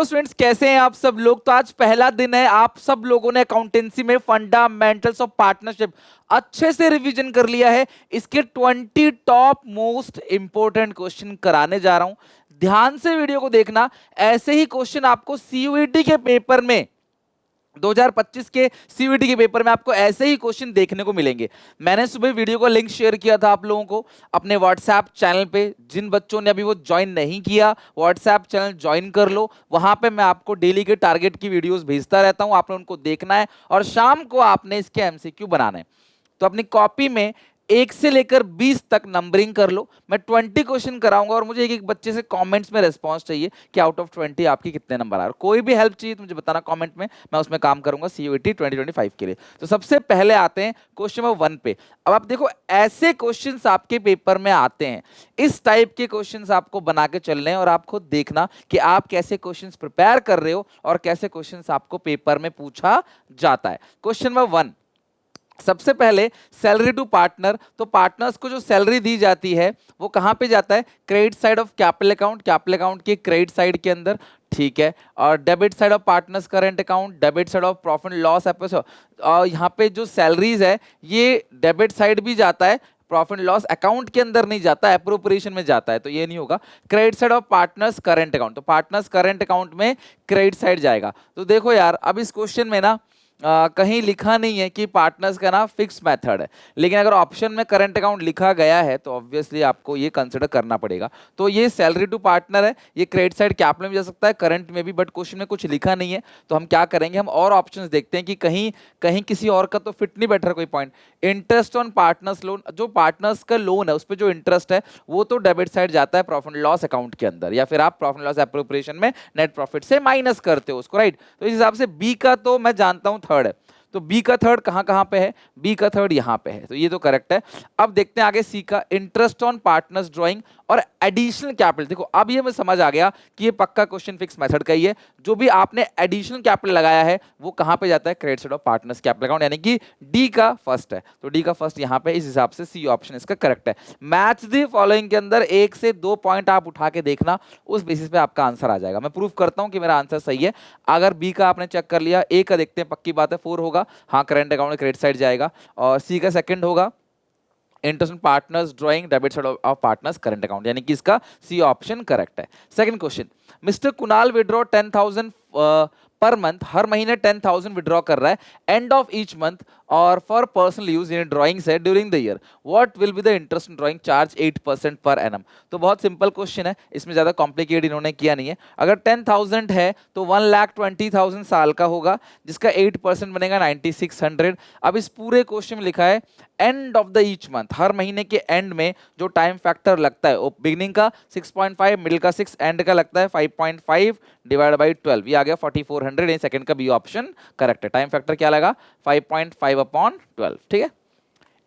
Hello students, कैसे हैं आप सब लोग। तो आज पहला दिन है, आप सब लोगों ने अकाउंटेंसी में फंडामेंटल्स ऑफ पार्टनरशिप अच्छे से रिवीजन कर लिया है। इसके 20 टॉप मोस्ट इंपोर्टेंट क्वेश्चन कराने जा रहा हूं। ध्यान से वीडियो को देखना। ऐसे ही क्वेश्चन आपको सीयूईटी के पेपर में 2025 के सीयूईटी के पेपर में आपको ऐसे ही क्वेश्चन देखने को मिलेंगे। मैंने सुबह वीडियो का लिंक शेयर किया था आप लोगों को अपने व्हाट्सएप चैनल पे। जिन बच्चों ने अभी वो ज्वाइन नहीं किया, व्हाट्सएप चैनल ज्वाइन कर लो। वहां पे मैं आपको डेली के टारगेट की वीडियोस भेजता रहता हूं, आपने उनको देखना है और शाम को आपने इसके एमसीक्यू बनाना है। तो अपनी कॉपी में 1 से लेकर 20 तक नंबरिंग कर लो। मैं 20 क्वेश्चन कराऊंगा और मुझे एक एक बच्चे से कमेंट्स में रिस्पांस चाहिए कि आउट ऑफ 20 आपकी कितने नंबर आ रहे हैं। कोई भी हेल्प चाहिए तो मुझे बताना कमेंट में, मैं उसमें काम करूंगा सीयूईटी 2025 के लिए। तो सबसे पहले आते हैं क्वेश्चन नंबर 1 पे। अब आप देखो, ऐसे क्वेश्चंस आपके पेपर में आते हैं। इस टाइप के क्वेश्चंस आपको बना के चलने हैं और आप खुद देखना कि आप कैसे क्वेश्चंस प्रिपेयर कर रहे हो और कैसे क्वेश्चंस आपको पेपर में पूछा जाता है। क्वेश्चन नंबर 1, सबसे पहले सैलरी टू पार्टनर। तो पार्टनर्स को जो सैलरी दी जाती है वो कहां पे जाता है? Credit side of capital account, capital account के क्रेडिट साइड के अंदर, ठीक है। और debit side of partners current account, debit side of profit loss episode. और यहाँ पे जो सैलरीज है ये डेबिट साइड भी जाता है, प्रॉफिट लॉस अकाउंट के अंदर नहीं जाता, एप्रोप्रिएशन में जाता है, तो ये नहीं होगा। Credit side of partners current account, तो पार्टनर्स करंट अकाउंट में क्रेडिट साइड जाएगा। तो देखो यार, अब इस क्वेश्चन में ना कहीं लिखा नहीं है कि पार्टनर्स का ना फिक्स मेथड है, लेकिन अगर ऑप्शन में करंट अकाउंट लिखा गया है तो ऑब्वियसली आपको ये कंसिडर करना पड़ेगा। तो ये सैलरी टू पार्टनर है, ये क्रेडिट साइड कैपिटल में जा सकता है, करंट में भी, बट क्वेश्चन में कुछ लिखा नहीं है। तो हम क्या करेंगे, हम और ऑप्शंस देखते हैं कि कहीं कहीं किसी और का तो फिट नहीं बैठ रहा कोई point. Interest on partners loan, जो पार्टनर्स का लोन है उस पर जो इंटरेस्ट है वो तो डेबिट साइड जाता है प्रॉफिट लॉस अकाउंट के अंदर, या फिर आप प्रॉफिट लॉस एप्रोप्रिएशन में नेट प्रॉफिट से माइनस करते हो उसको, राइट। तो इस हिसाब से बी का तो मैं जानता हूं थर्ड है। तो बी का थर्ड कहां कहां पे है? बी का थर्ड यहां पे है, तो ये तो करेक्ट है। अब देखते हैं आगे सी का, इंटरेस्ट ऑन पार्टनर्स ड्राइंग और एडिशनल कैपिटल। देखो अब ये मुझे समझ आ गया कि ये पक्का क्वेश्चन फिक्स मेथड का ही है। जो भी आपने एडिशनल कैपिटल लगाया है वो कहां पे जाता है? Credit side of partners capital account, यानी कि डी का फर्स्ट है। तो डी का फर्स्ट यहां पे, इस हिसाब से सी ऑप्शन इसका करेक्ट है। मैच द फॉलोइंग के अंदर 1 से 2 पॉइंट आप उठा के देखना, उस बेसिस पे आपका आंसर आ जाएगा। मैं प्रूफ करता हूं कि मेरा आंसर सही है। अगर बी का आपने चेक कर लिया, ए का देखते हैं, पक्की बात है 4 होगा, हाँ करंट अकाउंट क्रेडिट साइड जाएगा। और सी का सेकंड होगा interest partners drawing debit side of partners current account, यानी कि इसका सी ऑप्शन करेक्ट है। Second question, mister Kunal withdraw 10,000 per month, हर महीने 10,000 विड्रॉ कर रहा है एंड ऑफ ईच मंथ और for personal use in drawing से during the year, what will be the interest in drawing charge 8% per annum. तो बहुत सिंपल क्वेश्चन है, इसमें ज्यादा कॉम्प्लिकेट इन्होंने किया नहीं है। अगर 10,000 है तो 1,20,000 साल का होगा, जिसका 8% बनेगा 9,600। अब इस पूरे क्वेश्चन में लिखा है end of the each month, हर महीने के एंड में जो टाइम फैक्टर लगता है वो बिगिनिंग का 6.5, मिडिल का 6, एंड का लगता है 5.5 डिवाइड बाई 12, ये आ गया 4400। सेकंड का बी ऑप्शन करेक्ट है। टाइम फैक्टर क्या लगा? 5.5 अपॉन 12, ठीक है।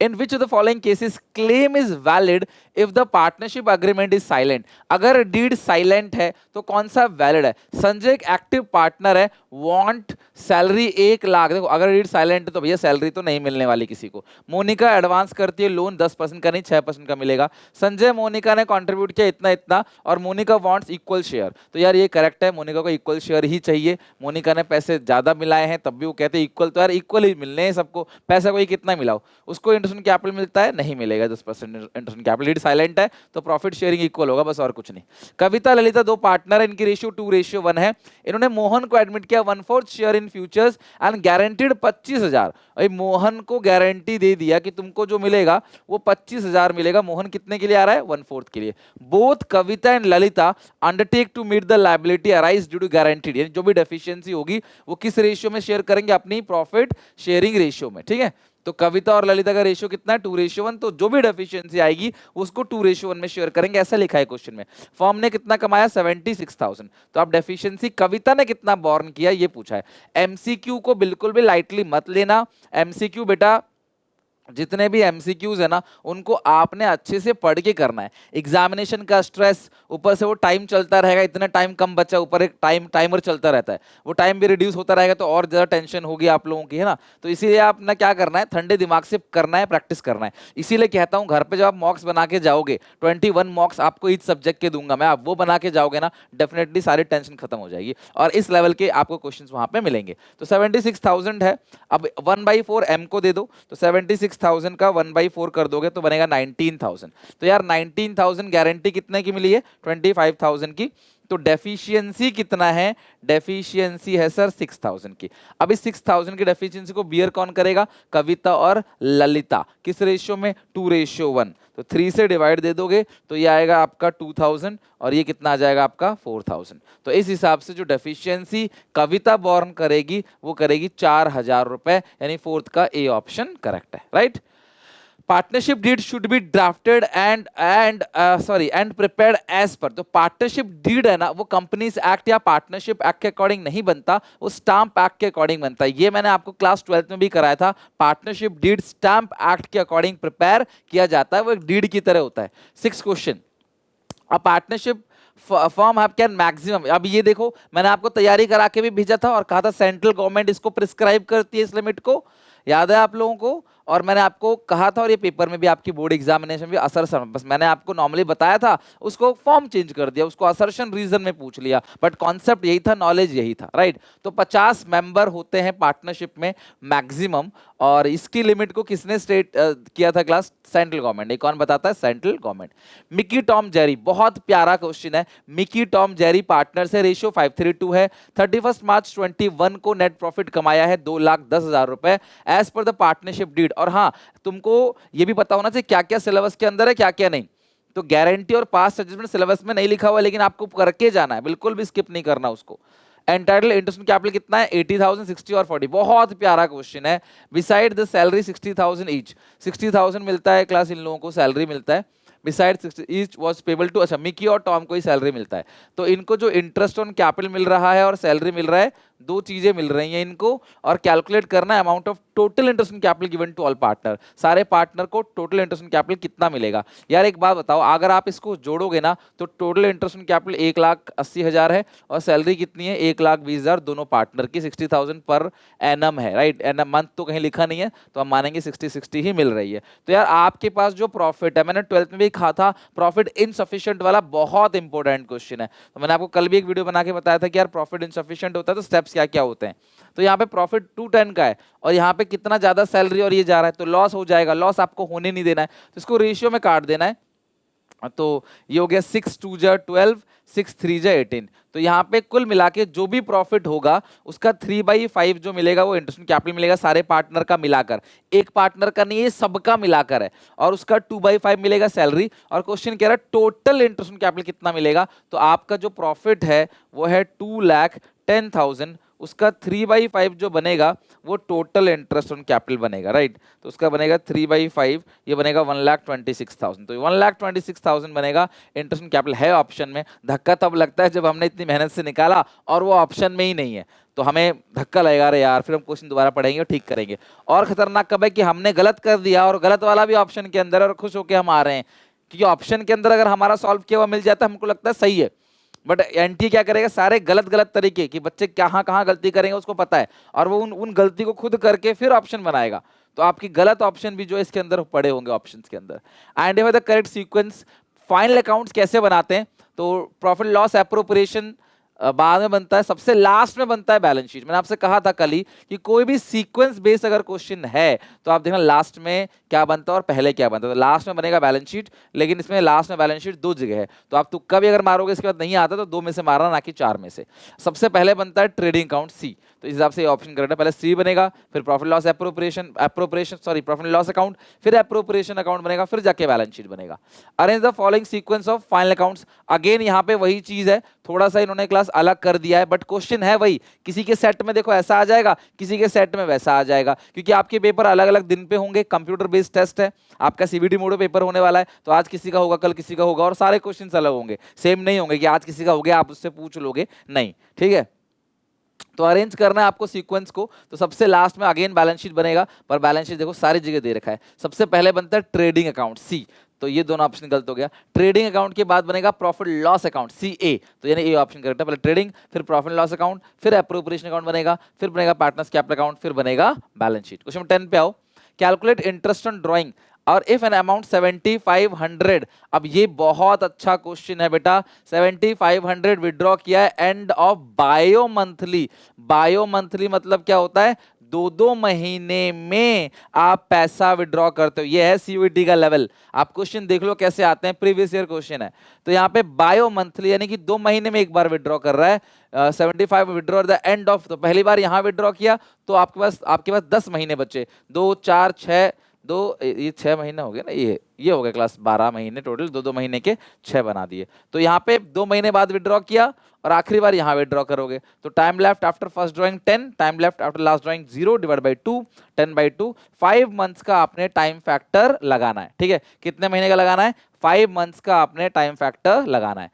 In which of the following cases claim is valid if the partnership agreement is silent? अगर deed silent है तो कौन सा valid है? संजय एक एक्टिव पार्टनर है, want सैलरी 1 लाख। देखो अगर deed silent है तो भैया सैलरी तो नहीं मिलने वाली किसी को। मोनिका एडवांस करती है लोन 10% का नहीं 6% का मिलेगा। संजय मोनिका ने कंट्रीब्यूट किया इतना इतना और मोनिका वांट्स इक्वल शेयर, तो यार ये करेक्ट है, मोनिका को इक्वल शेयर ही चाहिए। मोनिका ने पैसे ज्यादा मिलाए हैं तब भी वो कहते हैं इक्वल, तो यार इक्वल ही मिलने हैं सबको, पैसा कोई कितना मिलाओ, उसको इंटरेस्ट कैपिटल मिलता है, नहीं मिलेगा 10% इंटरेस्ट कैपिटल। लीड साइलेंट है तो प्रॉफिट शेयरिंग इक्वल होगा, बस और कुछ नहीं। कविता ललिता 2 पार्टनर है, इनकी रेशियो 2:1 है। इन्होंने मोहन को एडमिट किया 1/4 share in futures and guaranteed 25,000। Mohan को गारंटी दे दिया कि तुमको जो मिलेगा वो 25,000 मिलेगा। मोहन कितने के लिए आ रहा है? 1/4 के लिए। Both Kavita and Lalita undertake to meet the liability arise due to guaranteed, यानी जो भी डेफिशिएंसी होगी वो किस रेशियो में शेयर करेंगे? अपनी प्रॉफिट शेयरिंग रेशियो में, ठीक है। तो कविता और ललिता का रेशियो कितना है? 2:1, तो जो भी डेफिशिएंसी आएगी उसको 2:1 में शेयर करेंगे, ऐसा लिखा है क्वेश्चन में। फर्म ने कितना कमाया? 76,000। तो अब डेफिशिएंसी कविता ने कितना बॉर्न किया ये पूछा है। एमसीक्यू को बिल्कुल भी लाइटली मत लेना। एमसीक्यू बेटा जितने भी एमसीक्यूज है ना उनको आपने अच्छे से पढ़ के करना है। एग्जामिनेशन का स्ट्रेस, ऊपर से वो टाइम चलता रहेगा, इतना टाइम कम बचा, ऊपर एक टाइमर चलता रहता है, वो टाइम भी रिड्यूस होता रहेगा तो और ज्यादा टेंशन होगी आप लोगों की, है ना। तो इसीलिए आपने क्या करना है, ठंडे दिमाग से करना है, प्रैक्टिस करना है। इसीलिए कहता हूँ घर पे जब आप मॉक्स बना के जाओगे, 21 मॉक्स आपको इस सब्जेक्ट के दूंगा मैं, आप वो बना के जाओगे ना, डेफिनेटली सारी टेंशन खत्म हो जाएगी और इस लेवल के आपको क्वेश्चन वहां पे मिलेंगे। तो 76,000 है, अब 1/4 एम को दे दो, तो 76,000 का 1/4 कर दोगे तो बनेगा 19,000। तो यार 19,000 गारंटी कितने की मिली है, 25,000 की। तो डेफिशिएंसी कितना है, डेफिशिएंसी है सर 6,000 की। अब इस 6,000 की डेफिशिएंसी को बियर कौन करेगा, कविता और ललिता। किस रेशियो में, 2:1। तो 3 से डिवाइड दे दोगे तो ये आएगा आपका 2,000 और ये कितना आ जाएगा आपका 4,000। तो इस हिसाब से जो डेफिशिएंसी कविता बॉर्न करेगी वो करेगी 4,000 रुपए, यानी फोर्थ का ए ऑप्शन करेक्ट है, right. Partnership deed should be drafted and prepared as per. तो पार्टनरशिप डीड है ना वो कंपनीज एक्ट या पार्टनरशिप एक्ट के अकॉर्डिंग नहीं बनता, वो स्टाम्प एक्ट के अकॉर्डिंग बनता है। ये मैंने आपको क्लास 12th में भी कराया था। पार्टनरशिप डीड स्टाम्प एक्ट के अकॉर्डिंग प्रिपेयर किया जाता है, वो एक डीड की तरह होता है। 6 question, a partnership form have can maximum. अब ये देखो मैंने आपको तैयारी करा के भी भेजा था और कहा था सेंट्रल गवर्नमेंट इसको प्रिस्क्राइब करती है इस लिमिट को, याद है आप लोगों को। और मैंने आपको कहा था और ये पेपर में भी आपकी बोर्ड एग्जामिनेशन भी असर्शन, बस मैंने आपको नॉर्मली बताया था, उसको फॉर्म चेंज कर दिया, उसको असर्शन रीजन में पूछ लिया, बट कॉन्सेप्ट यही था, नॉलेज यही था, राइट। तो 50 मेंबर होते हैं पार्टनरशिप में मैक्सिमम, और इसकी लिमिट को किसने स्टेट किया था क्लास, सेंट्रल गवर्नमेंट। ये कौन बताता है, central government. Mickey Tom Jerry, बहुत प्यारा क्वेश्चन है। मिकी टॉम जेरी पार्टनर से, रेशियो 5:3 है। 31 मार्च 21 को नेट प्रॉफिट कमाया है 2,10,000 रुपए as per the partnership deed. और हाँ, तुमको ये भी पता होना चाहिए क्या क्या सिलेबस के अंदर है, क्या क्या नहीं। तो गारंटी और पास्ट एडजस्टमेंट सिलेबस में नहीं लिखा हुआ, लेकिन आपको करके जाना है, बिल्कुल भी स्किप नहीं करना उसको। एंटाइटल इंटरेस्ट कैपिटल कितना है, 80,000, 60 और 40। बहुत प्यारा क्वेश्चन है। बिसाइड द सैलरी 60,000 ईच, 60,000 मिलता है क्लास, इन लोगों को सैलरी मिलता है। Beside 60 each was payable to, अच्छा मिकी और टॉम को ही सैलरी मिलता है। तो इनको जो इंटरेस्ट ऑन कैपिटल मिल रहा है और सैलरी मिल रहा है, दो चीजें मिल रही हैं इनको, और कैलकुलेट करना है amount of total interest in capital given to all partner. सारे पार्टनर को टोटल इंटरेस्ट इन कैपिटल कितना मिलेगा। यार एक बात बताओ, अगर आप इसको जोड़ोगे ना तो टोटल इंटरेस्ट इन कैपिटल 1,80,000 है और सैलरी कितनी है 1,20,000, दोनों पार्टनर की 60,000 पर एनम है, राइट। एनम मंथ तो कहीं लिखा नहीं है, तो हम मानेंगे 60-60 ही मिल रही है। तो यार आपके पास जो प्रॉफिट है, मैंने 12th में भी कहा था प्रॉफिट इनसफिशिएंट वाला बहुत इंपॉर्टेंट क्वेश्चन है। तो मैंने आपको कल भी एक वीडियो बना के बताया था कि यार प्रॉफिट इनसफिशिएंट होता है तो स्टेप्स क्या क्या होते हैं। तो यहाँ पे प्रॉफिट 210 का है और यहाँ पे कितना ज्यादा सैलरी और ये जा रहा है, तो लॉस हो जाएगा, लॉस आपको होने नहीं देना है, तो इसको रेशियो में काट देना है। तो ये हो गया 6 2 12, 6 3 18। तो यहाँ पे कुल मिला के जो भी प्रॉफिट होगा उसका 3/5 जो मिलेगा वो इंटरेस्ट कैपिटल मिलेगा, सारे पार्टनर का मिलाकर। एक पार्टनर का नहीं, ये सबका मिलाकर है। और उसका 2/5 मिलेगा सैलरी। और क्वेश्चन कह रहा है टोटल इंटरेस्ट कैपिटल कितना मिलेगा, तो आपका जो प्रॉफिट है वो है 2,10,000, उसका 3/5 जो बनेगा वो टोटल इंटरेस्ट ऑन कैपिटल बनेगा, राइट। तो उसका बनेगा 3/5, ये बनेगा 1,26,000। तो 1,26,000 बनेगा इंटरेस्ट ऑन कैपिटल है ऑप्शन में। धक्का तब लगता है जब हमने इतनी मेहनत से निकाला और वो ऑप्शन में ही नहीं है, तो हमें धक्का लगेगा, रे यार फिर हम क्वेश्चन दोबारा पढ़ेंगे और ठीक करेंगे। और खतरनाक कब है कि हमने गलत कर दिया और गलत वाला भी ऑप्शन के अंदर है और खुश होकर हम आ रहे हैं, क्योंकि ऑप्शन के अंदर अगर हमारा सॉल्व किया हुआ मिल जाता है हमको लगता है सही है, बट एनटी क्या करेगा, सारे गलत गलत तरीके कि बच्चे कहाँ कहाँ गलती करेंगे उसको पता है, और वो उन गलती को खुद करके फिर ऑप्शन बनाएगा। तो आपकी गलत ऑप्शन भी जो इसके अंदर पड़े होंगे ऑप्शंस के अंदर। Identify the correct sequence. Final accounts कैसे बनाते हैं, तो प्रॉफिट लॉस एप्रोप्रिएशन बाद में बनता है, सबसे लास्ट में बनता है बैलेंस शीट। मैंने आपसे कहा था कल ही कि कोई भी सीक्वेंस बेस्ड अगर क्वेश्चन है तो आप देखना लास्ट में क्या बनता है और पहले क्या बनता है। तो लास्ट में बनेगा बैलेंस शीट, लेकिन इसमें लास्ट में बैलेंस शीट 2 जगह है, तो आप तुक्का भी अगर मारोगे इसके बाद नहीं आता तो 2 में से मारना, ना कि 4 में से। सबसे पहले बनता है ट्रेडिंग अकाउंट सी, तो इस हिसाब से ऑप्शन करेक्ट है। पहले सी बनेगा, फिर profit loss profit loss account, फिर एप्रोप्रिएशन अकाउंट बनेगा, फिर जाके बैलेंस शीट बनेगा। Arrange the following sequence of final accounts. Again यहाँ पे वही चीज है, थोड़ा सा इन्होंने क्लास अलग कर दिया है, बट क्वेश्चन है वही। किसी के सेट में देखो ऐसा आ जाएगा, किसी के सेट में वैसा आ जाएगा, क्योंकि आपके पेपर अलग अलग दिन पे होंगे। कंप्यूटर बेस्ड टेस्ट है, आपका सीबीटी मोड पेपर होने वाला है, तो आज किसी का होगा कल किसी का होगा, और सारे क्वेश्चन अलग होंगे, सेम नहीं होंगे कि आज किसी का हो गया आप उससे पूछ लोगे, नहीं, ठीक है। तो अरेंज करना है आपको सीक्वेंस को, तो सबसे लास्ट में अगेन बैलेंस शीट बनेगा, पर बैलेंस शीट देखो सारी जगह दे रखा है। सबसे पहले बनता है ट्रेडिंग अकाउंट सी, तो ये दोनों ऑप्शन गलत हो गया। ट्रेडिंग अकाउंट के बाद बनेगा प्रॉफिट लॉस अकाउंट सी ए, तो यानी ये ऑप्शन करेक्ट है। पहले ट्रेडिंग, फिर प्रॉफिट लॉस अकाउंट, फिर अप्रोप्रिएशन अकाउंट बनेगा, फिर बनेगा पार्टनर्स कैपिटल अकाउंट, फिर बनेगा बैलेंस शीट। क्वेश्चन 10 पे आओ। कैलकुलेट इंटरेस्ट ऑन ड्रॉइंग और इफ एन अमाउंट 7500, अब ये बहुत अच्छा क्वेश्चन है बेटा। 7500 विड्रॉ किया है end of bio monthly. Bio monthly मतलब क्या होता है, 2-2 महीने में आप पैसा विड्रॉ करते हो। ये है सीयूईटी का लेवल। आप क्वेश्चन देख लो कैसे आते हैं, प्रीवियस ईयर क्वेश्चन है। तो यहाँ पे बायो मंथली यानी कि 2 महीने में एक बार विड्रॉ कर रहा है। 75 विड्रॉ द एंड ऑफ, तो पहली बार यहाँ विड्रॉ किया तो आपके पास 10 महीने बचे, 2 4 6 2, ये 6 महीने हो गए ना, ये हो गया क्लास 12 महीने टोटल, 2-2 महीने के 6 बना दिए। तो यहाँ पे 2 महीने बाद विड्रॉ किया और आखिरी बार यहाँ विड्रॉ करोगे, तो time left after first drawing 10, time left after last drawing 0 divide by 2, 10/2। 5 months का आपने टाइम फैक्टर लगाना है। ठीक है, कितने महीने का लगाना है, 5 मंथ्स का आपने टाइम फैक्टर लगाना है।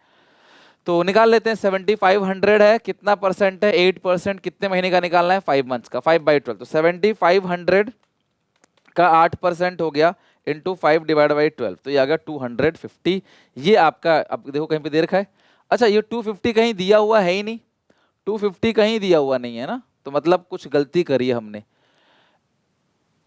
तो निकाल लेते हैं। 7500 है, कितना परसेंट है, 8%। कितने महीने का निकालना है, 5 मंथ्स का, 5/12। तो 7500 का 8% हो गया इंटू 5 डिवाइड बाई 12, तो ये आ गया 250। ये आपका, अब देखो कहीं पे दे रखा है, अच्छा ये 250 कहीं दिया हुआ है ही नहीं, 250 कहीं दिया हुआ नहीं है ना, तो मतलब कुछ गलती करी है हमने।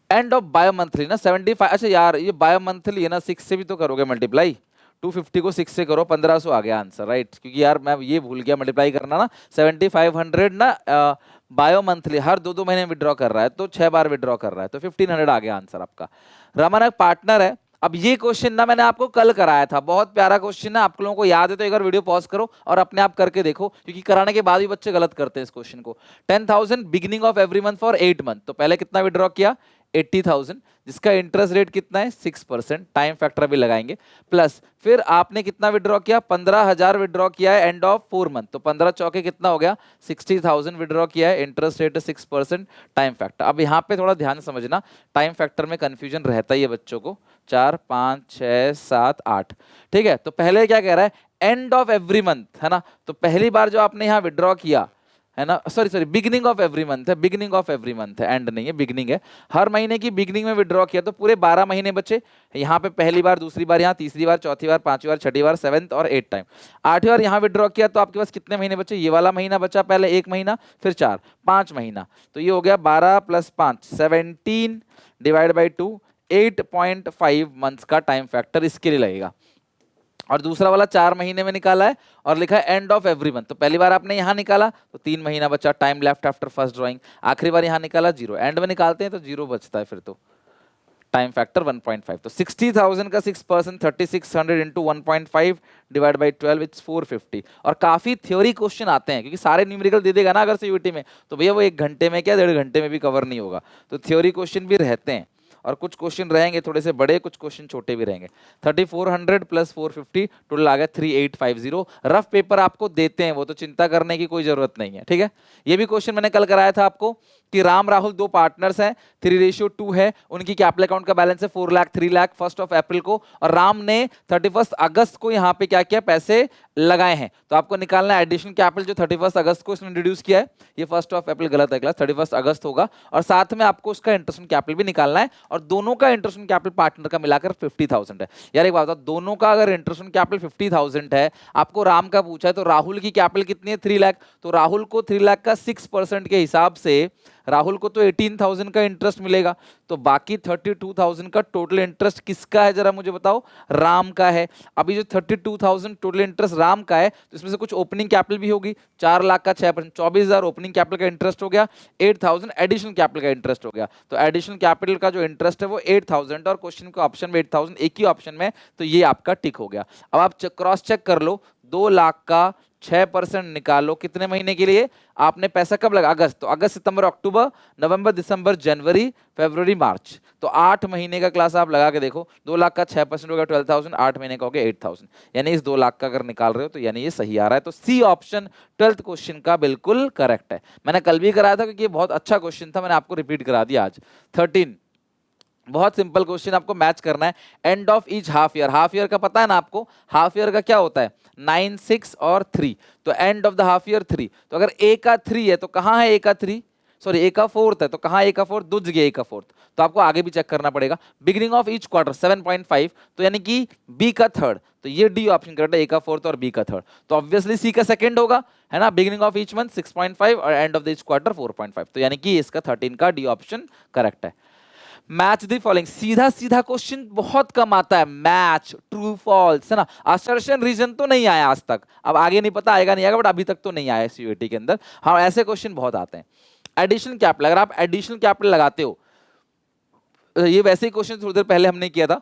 एंड ऑफ बायो मंथली ना 75, अच्छा यार ये बायो मंथली है ना, 6 से भी तो करोगे मल्टीप्लाई, 250 को 6 से करो, 1500 आ गया आंसर, राइट। क्योंकि यार मैं ये भूल गया मल्टीप्लाई करना ना। 7500 ना बायो मंथली हर 2-2 महीने विड्रॉ कर रहा है, तो 6 बार विड्रॉ कर रहा है, तो 1500 आ गया आंसर आपका। रमन एक पार्टनर है। अब ये क्वेश्चन ना मैंने आपको कल कराया था, बहुत प्यारा क्वेश्चन है, आप लोगों को याद है तो एक बार वीडियो पॉज करो और अपने आप करके देखो, क्योंकि कराने के बाद भी बच्चे गलत करते हैं इस क्वेश्चन को। 10,000 beginning of every month for 8 month, तो पहले कितना विड्रॉ किया, 80,000, जिसका इंटरेस्ट रेट कितना है, 6%, टाइम फैक्टर भी लगाएंगे, प्लस फिर आपने कितना विड्रॉ किया, 15,000 विड्रॉ किया है एंड ऑफ 4 मंथ, तो 15 चौके कितना हो गया, 60,000 विड्रॉ किया है, इंटरेस्ट रेट 6%, टाइम फैक्टर। अब यहाँ पे थोड़ा ध्यान समझना, टाइम फैक्टर में कंफ्यूजन रहता ही है बच्चों को। 4 5 6 7 8, ठीक है। तो पहले क्या कह रहा है, एंड ऑफ एवरी मंथ है ना, तो पहली बार जो आपने यहाँ विड्रॉ किया है ना, sorry beginning of every month है, बिगिनिंग ऑफ एवरी मंथ है, एंड नहीं है, बिगिनिंग है। हर महीने की बिगिनिंग में विड्रॉ किया, तो पूरे 12 महीने बचे। यहाँ पे पहली बार, दूसरी बार, यहाँ तीसरी बार, चौथी बार, पांचवी बार, छठी बार, 7th और 8th टाइम। 8वीं बार यहाँ विड्रॉ किया, तो आपके पास कितने महीने बचे, ये वाला महीना बचा पहले 1 महीना, फिर 4 5 महीना, तो ये हो गया 12 + 5 17 डिवाइड बाई 2, 8.5 मंथ्स का टाइम फैक्टर इसके लिए लगेगा। और दूसरा वाला 4 महीने में निकाला है और लिखा है एंड ऑफ एवरी मंथ, तो पहली बार आपने यहाँ निकाला तो 3 महीना बचा, time left after first drawing. आखिरी बार यहाँ निकाला 0, एंड में निकालते हैं तो 0 बचता है, फिर तो टाइम फैक्टर 1.5। तो 60,000 का 6%, 3600 इंटू 1.5 डिवाइड बाई 12 इट्स 450। और काफी थ्योरी क्वेश्चन आते हैं, क्योंकि सारे न्यूमेरिकल दे देगा ना अगर सीयूईटी में, तो भैया वो 1 घंटे में क्या 1.5 घंटे में भी कवर नहीं होगा, तो थ्योरी क्वेश्चन भी रहते हैं। और कुछ क्वेश्चन रहेंगे थोड़े से बड़े, कुछ क्वेश्चन छोटे भी रहेंगे। 3400 + 450 टोटल आ गया 3850। रफ पेपर आपको देते हैं वो, तो चिंता करने की कोई जरूरत नहीं है, ठीक है। ये भी क्वेश्चन मैंने कल कराया था आपको कि राम राहुल 2 पार्टनर्स हैं, 3:2 है, उनकी कैपिटल अकाउंट का बैलेंस है 4 लाख 3 लाख 1 अप्रैल को, और राम ने 31 अगस्त को यहाँ पे क्या किया, पैसे लगाए हैं। तो आपको निकालना है एडिशनल कैपिटल जो 31 अगस्त को इसने इंट्रोड्यूस किया है, ये 1 अप्रैल गलत है क्लास, 31 अगस्त होगा, और साथ में आपको उसका इंटरेस्ट कैपिटल भी निकालना है, और दोनों का इंटरेस्ट कैपिटल पार्टनर का मिलाकर 50,000 है। यार एक बात बताओ, दोनों का अगर इंटरेस्ट कैपिटल 50,000 है, आपको राम का पूछा है, तो राहुल की कैपिटल कितनी है, 3 लाख, तो राहुल को 3 लाख का 6% के हिसाब से राहुल को तो 18,000 का इंटरेस्ट मिलेगा, तो बाकी 32,000 का टोटल इंटरेस्ट किसका है, जरा मुझे बताओ, राम का है। अभी जो 32,000 टोटल इंटरेस्ट राम का है, तो इसमें से कुछ ओपनिंग कैपिटल भी होगी, 4 लाख का 6%, 24,000 ओपनिंग कैपिटल का इंटरेस्ट हो गया, 8,000 एडिशनल कैपिटल का इंटरेस्ट हो गया। तो एडिशनल कैपिटल का जो इंटरेस्ट है वो 8,000, और क्वेश्चन के ऑप्शन में 8,000 एक ही ऑप्शन में, तो ये आपका टिक हो गया। अब आप क्रॉस चेक कर लो, 2 लाख का 6% निकालो, कितने महीने के लिए आपने पैसा कब लगा, अगस्त, तो अगस्त सितंबर अक्टूबर नवंबर दिसंबर जनवरी फरवरी मार्च, तो 8 महीने का क्लास आप लगा के देखो, 2 लाख का 6% हो गया 12,000, 8 महीने का हो गया 8,000, यानी इस 2 लाख का अगर निकाल रहे हो तो यानी ये सही आ रहा है। तो सी ऑप्शन 12th क्वेश्चन का बिल्कुल करेक्ट है। मैंने कल भी कराया था क्योंकि ये बहुत अच्छा क्वेश्चन था, मैंने आपको रिपीट करा दिया आज। 13 बहुत सिंपल क्वेश्चन, आपको मैच करना है end of each half year का पता है ना आपको, हाफ ईयर का क्या होता है 9, 6 और 3, तो and of the half year 3, तो अगर ए का 3 है तो कहाँ है ए का 3, सॉरी ए का 4th है तो कहाँ ए का 4th, दो जगह ए का 4th, तो आपको आगे भी चेक करना पड़ेगा। बिगिनिंग ऑफ ईच क्वार्टर 7.5, तो यानी कि बी का 3rd, तो ये डी ऑप्शन करेक्ट है, ए का 4th और बी का 3rd, तो ऑब्वियसली सी का 2nd होगा, है ना। बिगिनिंग ऑफ ईच मंथ 6.5 और and of the each quarter 4.5, तो यानी कि इसका 13 का डी ऑप्शन करेक्ट है। मैच दी फॉलोइंग, सीधा सीधा क्वेश्चन बहुत कम आता है, मैच ट्रू फॉल्स, है ना। असर्शन रीजन तो नहीं आया आज तक, अब आगे नहीं पता आएगा नहीं आएगा, बट अभी तक तो नहीं आया सीयूईटी के अंदर। हाँ ऐसे क्वेश्चन बहुत आते हैं। एडिशनल कैपिटल, अगर आप एडिशनल कैपिटल लगाते हो, ये वैसे ही क्वेश्चन थोड़ी देर पहले हमने किया था,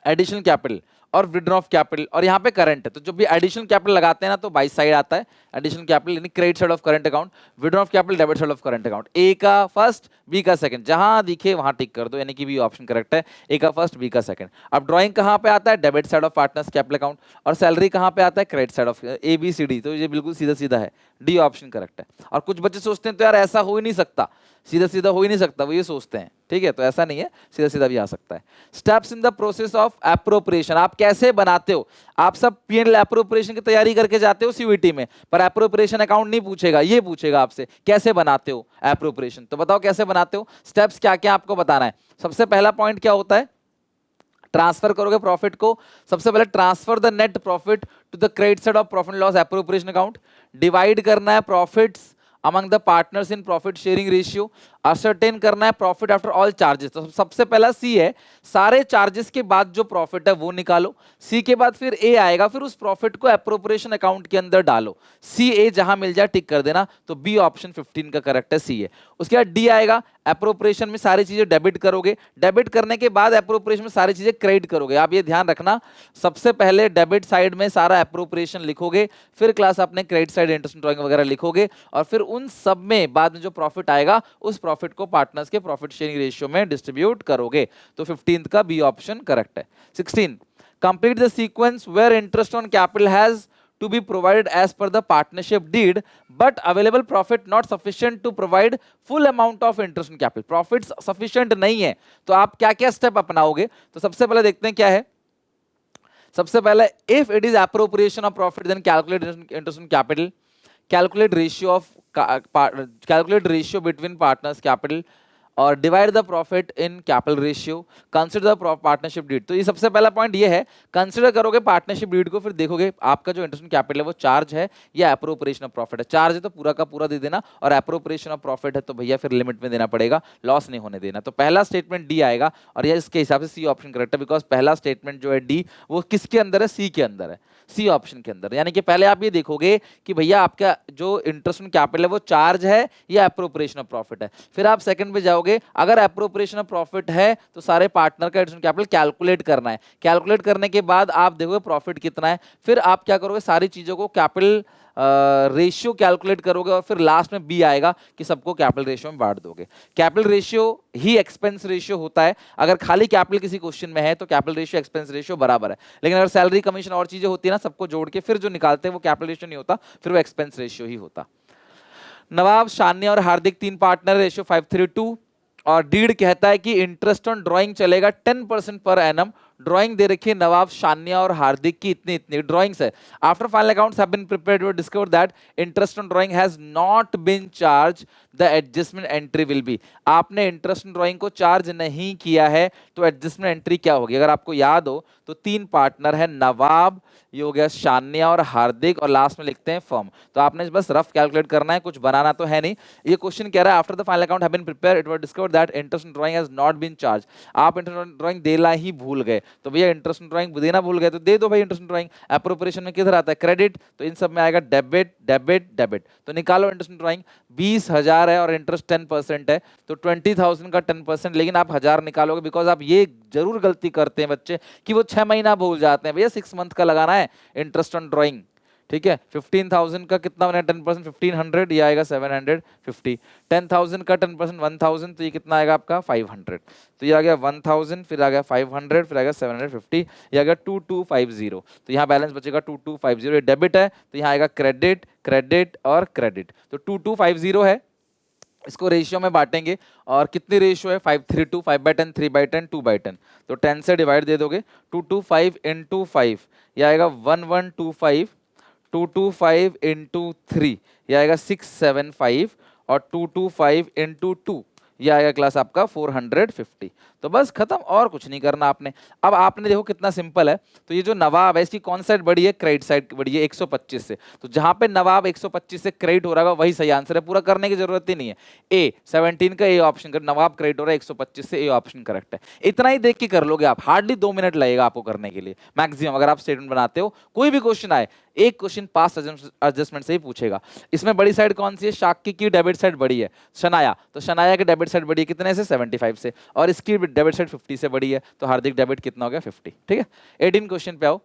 एडिशनल कैपिटल और विड्रॉ ऑफ कैपिटल, और यहाँ पे करंट है, तो जब भी एडिशनल कैपिटल लगाते हैं ना तो बाई साइड आता है एडिशनल कैपिटल, यानी credit side of current account, withdraw of capital debit side of current account. A का फर्स्ट बी का सेकंड, जहां दिखे वहां टिक कर दो, यानी कि बी ऑप्शन करेक्ट है, ए का फर्स्ट बी का सेकंड। अब ड्राइंग कहां पे आता है, debit side of partners capital account, और सैलरी कहां पे आता है, credit side of A B C D, तो ये बिल्कुल सीधा सीधा है, डी ऑप्शन करेक्ट है। और कुछ बच्चे सोचते हैं तो यार ऐसा हो ही नहीं सकता, सीधा सीधा हो ही नहीं सकता, वो ये सोचते हैं, ठीक है, तो ऐसा नहीं है, सीधा सीधा भी आ सकता है। Steps in the process of appropriation, आप कैसे बनाते हो, आप सब पीएनएल एप्रोप्रिएशन की तैयारी करके जाते हो सीयूईटी में, पर एप्रोप्रिएशन अकाउंट नहीं पूछेगा, ये पूछेगा आपसे कैसे बनाते हो एप्रोप्रिएशन, तो बताओ कैसे बनाते हो, स्टेप्स क्या क्या आपको बताना है। सबसे पहला पॉइंट क्या होता है, ट्रांसफर करोगे प्रॉफिट को, सबसे पहले transfer the net profit to the credit side of profit loss appropriation account, divide करना है profits among the partners in profit sharing ratio, ascertain करना है प्रॉफिट आफ्टर ऑल चार्जेस, तो सबसे पहला सी है, सारे चार्जेस के बाद जो प्रॉफिट है वो निकालो, सी के बाद फिर ए आएगा, फिर उस प्रॉफिट को एप्रोप्रिएशन अकाउंट के अंदर डालो, सी ए जहां मिल जाए टिक कर देना, तो बी ऑप्शन 15 का करेक्ट है, सी है। उसके बाद डी आएगा, एप्रोप्रिएशन में सारी चीजें डेबिट करोगे, डेबिट करने के बाद एप्रोप्रिएशन में सारी चीजें क्रेडिट करोगे, आप ये ध्यान रखना, सबसे पहले डेबिट साइड में सारा एप्रोप्रिएशन लिखोगे, फिर क्लास अपने क्रेडिट साइड इंटरेस्ट ड्राइंग वगैरह लिखोगे, और फिर उन सब में बाद में जो प्रॉफिट आएगा उस प्रॉफिट को पार्टनर्स के प्रॉफिट शेयरिंग रेशियो में डिस्ट्रीब्यूट करोगे, तो 15th का बी ऑप्शन करेक्ट है। 16, complete the sequence where interest on capital has to be provided as per the partnership deed, but available profit not sufficient to provide full amount of interest on capital, profits sufficient नहीं है, तो आप क्या क्या step अपनाओगे, तो सबसे पहले देखते हैं क्या है। सबसे पहले if it is appropriation of profit then calculate interest on capital, calculate ratio between partners capital, और divide the profit in capital ratio, consider the partnership deed, तो ये सबसे पहला पॉइंट ये है, कंसिडर करोगे पार्टनरशिप डीड को, फिर देखोगे आपका जो इंटरेस्ट कैपिटल है वो चार्ज है या एप्रोप्रिएशन ऑफ प्रॉफिट है, चार्ज है तो पूरा का पूरा दे देना, और एप्रोप्रिएशन ऑफ प्रॉफिट है तो भैया फिर लिमिट में देना पड़ेगा, लॉस नहीं होने देना, तो पहला स्टेटमेंट डी आएगा, और यह इसके हिसाब से सी ऑप्शन करेक्ट है, बिकॉज पहला स्टेटमेंट जो है डी वो किसके अंदर है, सी के अंदर है, सी ऑप्शन के अंदर, यानी कि पहले आप ये देखोगे कि भैया आपका जो इंटरेस्ट ऑन कैपिटल है वो चार्ज है या एप्रोप्रिएशन ऑफ प्रॉफिट है, फिर आप सेकंड पे जाओगे, अगर एप्रोप्रिएशन ऑफ प्रॉफिट है तो सारे पार्टनर का इंटरेस्ट ऑन कैपिटल कैलकुलेट करना है, कैलकुलेट करने के बाद आप देखोगे प्रॉफिट कितना है, फिर आप क्या करोगे, सारी चीजों को कैपिटल रेशियो कैलकुलेट करोगे, और फिर लास्ट में बी आएगा कि सबको कैपिटल रेशियो में बांट दोगे। कैपिटल रेशियो ही एक्सपेंस रेशियो होता है, अगर खाली कैपिटल किसी क्वेश्चन में है तो कैपिटल रेशियो एक्सपेंस रेशियो बराबर है, लेकिन अगर सैलरी कमीशन और चीजें होती है ना, सबको जोड़ के फिर जो निकालते हैं वो कैपिटल रेशियो नहीं होता, फिर वो एक्सपेंस रेशियो ही होता। नवाब, शान्या और हार्दिक 3 पार्टनर, रेशियो 5:3, और डीड कहता है कि इंटरेस्ट ऑन ड्राइंग चलेगा 10% पर एनम, ड्राइंग दे रखी है नवाब, शान्या और हार्दिक की इतनी इतनी ड्राइंग्स है, after final accounts have been prepared we discover that interest on drawing has not been charge, the adjustment entry will be, आपने इंटरेस्ट ऑन ड्राइंग को चार्ज नहीं किया है तो एडजस्टमेंट एंट्री क्या होगी, अगर आपको याद हो तो 3 पार्टनर है, नवाब, ये हो गया शान्या और हार्दिक, और लास्ट में लिखते हैं फर्म, तो आपने बस रफ कैलकुलेट करना है, कुछ बनाना तो है नहीं। ये क्वेश्चन कह रहा है after the final account have been prepared it was discovered that interest on drawing has not been charge, आप इंटरेस्ट ऑन ड्राइंग देना ही भूल गए, तो भैया इंटरेस्ट ऑन ड्राइंग देना भूल गए तो दे दो भाई इंटरेस्ट ऑन ड्राइंग, एप्रोप्रिएशन में किधर आता है, क्रेडिट, तो इन सब में आएगा डेबिट डेबिट डेबिट, तो निकालो इंटरेस्ट ऑन ड्राइंग, 20,000 है और इंटरेस्ट 10% है, तो 20,000 का 10%, लेकिन आप 1000 निकालोगे, बिकॉज आप ये जरूर गलती करते हैं बच्चे कि वो 6 महीना भूल जाते हैं, भैया 6 मंथ का लगाना है इंटरेस्ट ऑन ड्राइंग, ठीक है। 15,000 का कितना बना, 10% 1500, ये आएगा 750, 10,000 का 10% 1000, तो ये कितना आएगा आपका 500, तो ये आ गया 1000, फिर आ गया 500, फिर आ गया 750, ये आ गया 2250, तो यहाँ बैलेंस बचेगा 2250, ये डेबिट है तो यहाँ आएगा क्रेडिट क्रेडिट और क्रेडिट, तो 2250 है, इसको रेशियो में बांटेंगे और कितनी रेशियो है 5:3 5/10 3/10 2/10, तो 10 से डिवाइड दे दोगे 225 इंटू 5 यह आएगा 1125, 225 इंटू 3 यह आएगा 675 और 225 इंटू 2 ये आएगा क्लास आपका 450। तो बस खत्म, और कुछ नहीं करना आपने। अब आपने देखो कितना सिंपल है। तो ये जो नवाब है इसकी कौन साइड बड़ी है, क्रेडिट साइड बड़ी है 125 से। तो जहां पे नवाब 125 से क्रेडिट हो रहा है वही सही आंसर है, पूरा करने की जरूरत ही नहीं है। ए 17 का ए ऑप्शन कर, नवाब क्रेडिट हो रहा है 125 से, ए ऑप्शन करेक्ट है। इतना ही देख के कर लोगे आप, हार्डली 2 मिनट लगेगा आपको करने के लिए मैक्सिमम। अगर आप स्टेटमेंट बनाते हो, कोई भी क्वेश्चन आए, एक क्वेश्चन पास्ट एडजस्टमेंट से ही पूछेगा। इसमें बड़ी साइड कौन सी है, शाक्की की डेबिट साइड बड़ी है, शनाया, तो शनाया की डेबिट साइड बड़ी है कितने से 75 से, और इसकी डेबिट साइड 50 से बड़ी है, तो हार्दिक डेबिट कितना हो गया 50। ठीक है, 18 क्वेश्चन पे आओ।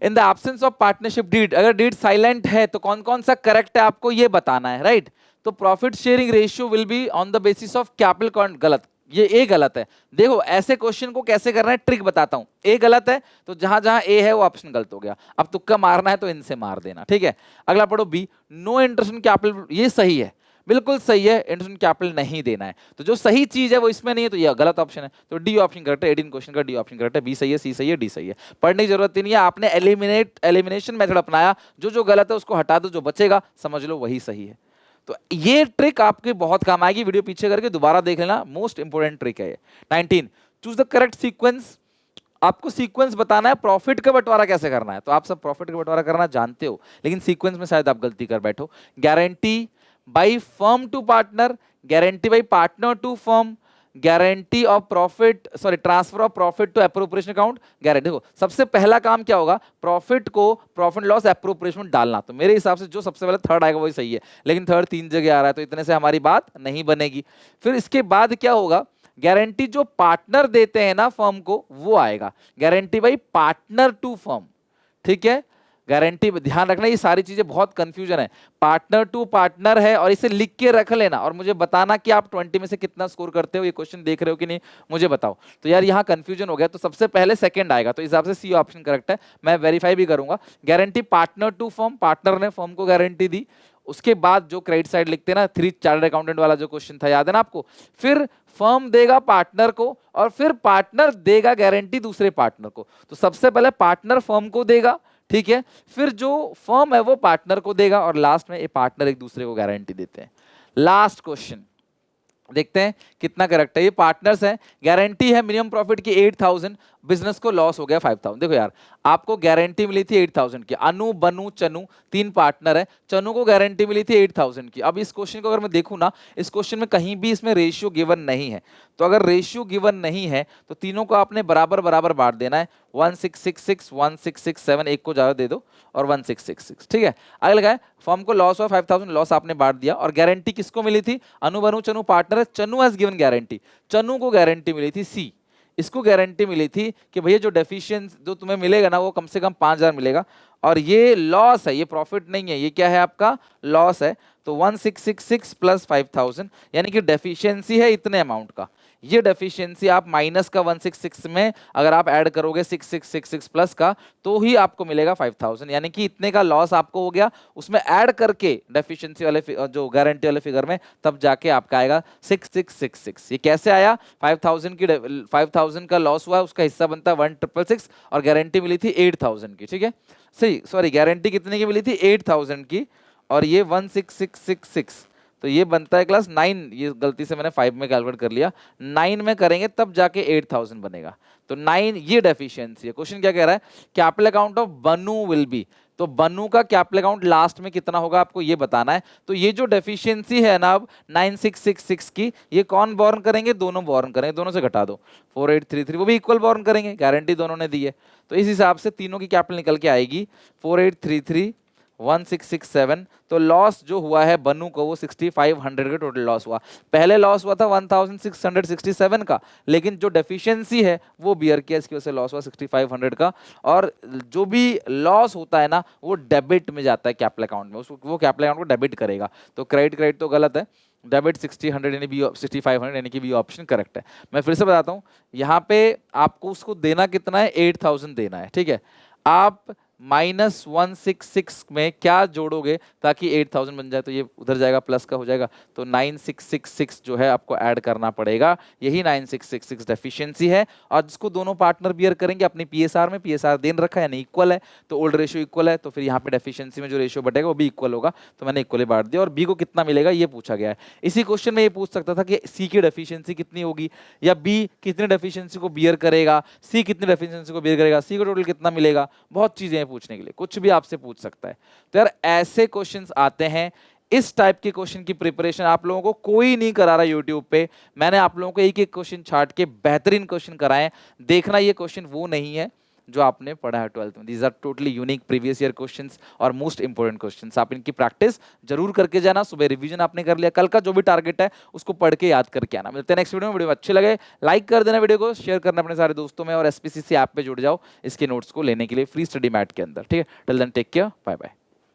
In the absence of partnership deed, अगर डीड साइलेंट है तो कौन कौन सा करेक्ट है आपको ये बताना है, राइट। तो profit sharing ratio will be on the basis of capital can't, गलत, ये ए गलत है। देखो ऐसे क्वेश्चन को कैसे करना है, ट्रिक बताता हूं। ए गलत है तो जहां जहां ए है वो ऑप्शन गलत हो गया। अब तुक्का मारना है तो इनसे मार देना, ठीक है। अगला पढ़ो B, no interest in capital, ये सही है, बिल्कुल सही है, इंटरेस्ट इन कैपिटल नहीं देना है। तो जो सही चीज है वो इसमें नहीं है, तो ये गलत ऑप्शन है। तो डी ऑप्शन करेक्ट है, 18 क्वेश्चन का डी ऑप्शन करेक्ट है। बी सही है, सी सही है, डी सही है। पढ़ने की जरूरत ही नहीं है, आपने एलिमिनेशन मेथड अपनाया, जो गलत है उसको हटा दो, जो बचेगा समझ लो वही सही है। तो ये ट्रिक आपके बहुत काम आएगी, वीडियो पीछे करके दोबारा देख लेना, मोस्ट इंपोर्टेंट ट्रिक है ये। 19, चूज द करेक्ट सीक्वेंस, आपको सीक्वेंस बताना है प्रॉफिट का बंटवारा कैसे करना है। तो आप सब प्रॉफिट का बंटवारा करना जानते हो, लेकिन सीक्वेंस में शायद आप गलती कर बैठो। Guarantee by firm to partner, guarantee by partner to firm, guarantee of profit, sorry transfer of profit to appropriation account, guarantee. देखो सबसे पहला काम क्या होगा, प्रॉफिट को प्रॉफिट लॉस एप्रोप्रिएशन में डालना। तो मेरे हिसाब से जो सबसे पहले थर्ड आएगा वही सही है, लेकिन थर्ड 3 जगह आ रहा है, तो इतने से हमारी बात नहीं बनेगी। फिर इसके बाद क्या होगा, गारंटी जो पार्टनर देते हैं ना फर्म को, वो आएगा, guarantee by partner to firm, ठीक है। गारंटी, ध्यान रखना ये सारी चीजें बहुत कंफ्यूजन है, पार्टनर टू पार्टनर है, और इसे लिख के रख लेना और मुझे बताना कि आप 20 में से कितना स्कोर करते हो। ये क्वेश्चन देख रहे हो कि नहीं मुझे बताओ। तो यार यहाँ कंफ्यूजन हो गया, तो सबसे पहले सेकंड आएगा, तो इस हिसाब से सी ऑप्शन करेक्ट है। मैं वेरीफाई भी करूंगा, guarantee partner to firm, partner ने फर्म को गारंटी दी। उसके बाद जो क्रेडिट साइड लिखते हैं ना, 3 चार्टर्ड अकाउंटेंट वाला जो क्वेश्चन था, याद है ना आपको। फिर फर्म देगा पार्टनर को, और फिर पार्टनर देगा गारंटी दूसरे पार्टनर को। तो सबसे पहले पार्टनर फर्म को देगा, ठीक है, फिर जो फर्म है वो पार्टनर को देगा, और लास्ट में ये पार्टनर एक दूसरे को गारंटी देते हैं। लास्ट क्वेश्चन देखते हैं कितना करेक्ट है। ये पार्टनर्स है, गारंटी है मिनिमम प्रॉफिट की 8000, बिजनेस को लॉस हो गया 5000। देखो यार, आपको गारंटी मिली थी 8000 की, अनु बनु चनु 3 पार्टनर है, चनु को गारंटी मिली थी 8000 की। अब इस क्वेश्चन को अगर मैं देखूं ना, इस क्वेश्चन में कहीं भी इसमें रेशियो गिवन नहीं है। तो अगर रेशियो गिवन नहीं है तो तीनों को आपने बराबर बराबर बांट देना है, 1666 1667, एक को ज्यादा दे दो, और 1666, ठीक है। अगला लगा है फर्म को लॉस हुआ 5000, लॉस आपने बांट दिया, और गारंटी किसको मिली थी, अनु बनु चनु पार्टनर है, चनु हैज गिवन गारंटी, चनु को गारंटी मिली थी सी, इसको गारंटी मिली थी कि भैया जो डेफिशिएंसी जो तुम्हें मिलेगा ना वो कम से कम 5000 मिलेगा, और ये लॉस है, ये प्रॉफिट नहीं है, ये क्या है आपका लॉस है। तो 1666 प्लस 5000 यानी कि डेफिशिएंसी है इतने अमाउंट का। ये डेफिशिएंसी आप माइनस का 166 में अगर आप ऐड करोगे 6666 प्लस का, तो ही आपको मिलेगा 5000, यानी कि इतने का लॉस आपको हो गया, उसमें ऐड करके डेफिशिएंसी वाले जो गारंटी वाले फिगर में, तब जाके आपका आएगा 6666। ये कैसे आया, 5000 का लॉस हुआ, उसका हिस्सा बनता है 1666, और गारंटी मिली थी 8000 की, ठीक है। सही, सॉरी, गारंटी कितने की मिली थी 8000 की, और ये 16666, तो ये बनता है क्लास 9, ये गलती से मैंने 5 में कैलकुलेट कर लिया, 9 में करेंगे तब जाके 8000 बनेगा। तो 9 ये डेफिशिएंसी है। क्वेश्चन क्या कह रहा है, capital account of Banu will be, तो बनु का कैपिटल अकाउंट लास्ट में कितना होगा आपको ये बताना है। तो ये जो डेफिशिएंसी है ना अब 9666 की, ये कौन बॉर्न करेंगे, दोनों बॉर्न करेंगे, दोनों से घटा दो 4833, वो भी इक्वल बॉर्न करेंगे, गारंटी दोनों ने दी है। तो इस हिसाब से तीनों की कैपिटल निकल के आएगी 4833 1667। तो लॉस जो हुआ है बनु को वो 6500 का टोटल लॉस हुआ। पहले लॉस हुआ था 1667 का, लेकिन जो डेफिशिएंसी है वो बियर किया, इसकी वजह से लॉस हुआ 6500 का। और जो भी लॉस होता है ना वो डेबिट में जाता है कैपिटल अकाउंट में, उसको वो कैपिटल अकाउंट को डेबिट करेगा। तो क्रेडिट तो गलत है, डेबिट 60 यानी बी 6500 यानी कि बी ऑप्शन करेक्ट है। मैं फिर से बताता हूँ, यहाँ पे आपको उसको देना कितना है 8000 देना है, ठीक है। आप -166 में क्या जोड़ोगे ताकि 8000 बन जाए? तो ये उधर जाएगा, प्लस का हो जाएगा, तो 9666 जो है आपको ऐड करना पड़ेगा। यही 9666 डेफिशिएंसी है। और जिसको दोनों पार्टनर बियर करेंगे अपनी पीएसआर में, पीएसआर देन रखा है यानी इक्वल है, तो ओल्ड रेशियो इक्वल है, तो फिर यहाँ पे डेफिशिएंसी में जो रेशियो बटेगा वो भी इक्वल होगा, तो मैंने इक्वली बांट दिया। और बी को कितना मिलेगा ये पूछा गया है। इसी क्वेश्चन में ये पूछ सकता था कि सी की डेफिशिएंसी कितनी होगी, या बी कितने डेफिशिएंसी को बियर करेगा, सी कितने डेफिशिएंसी को बियर करेगा, सी को टोटल कितना मिलेगा। बहुत चीजें हैं पूछने के लिए, कुछ भी आपसे पूछ सकता है। तो यार ऐसे क्वेश्चंस आते हैं। इस टाइप के क्वेश्चन की प्रिपरेशन आप लोगों को कोई नहीं करा रहा यूट्यूब पे। मैंने आप लोगों को एक एक क्वेश्चन छाट के बेहतरीन क्वेश्चन कराए। देखना ये क्वेश्चन वो नहीं है जो आपने पढ़ा है 12th में। These are totally unique previous year questions और मोस्ट इंपोर्टेंट क्वेश्चंस। आप इनकी प्रैक्टिस जरूर करके जाना। सुबह रिवीजन आपने कर लिया, कल का जो भी टारगेट है उसको पढ़ के याद करके आना। मिलते हैं नेक्स्ट वीडियो में। वीडियो अच्छे लगे लाइक कर देना, वीडियो को शेयर करना अपने सारे दोस्तों में, और एसपीसीसी ऐप पे जुड़ जाओ इसके नोट्स को लेने के लिए फ्री स्टडी मैट के अंदर। ठीक है, till then take care, bye bye.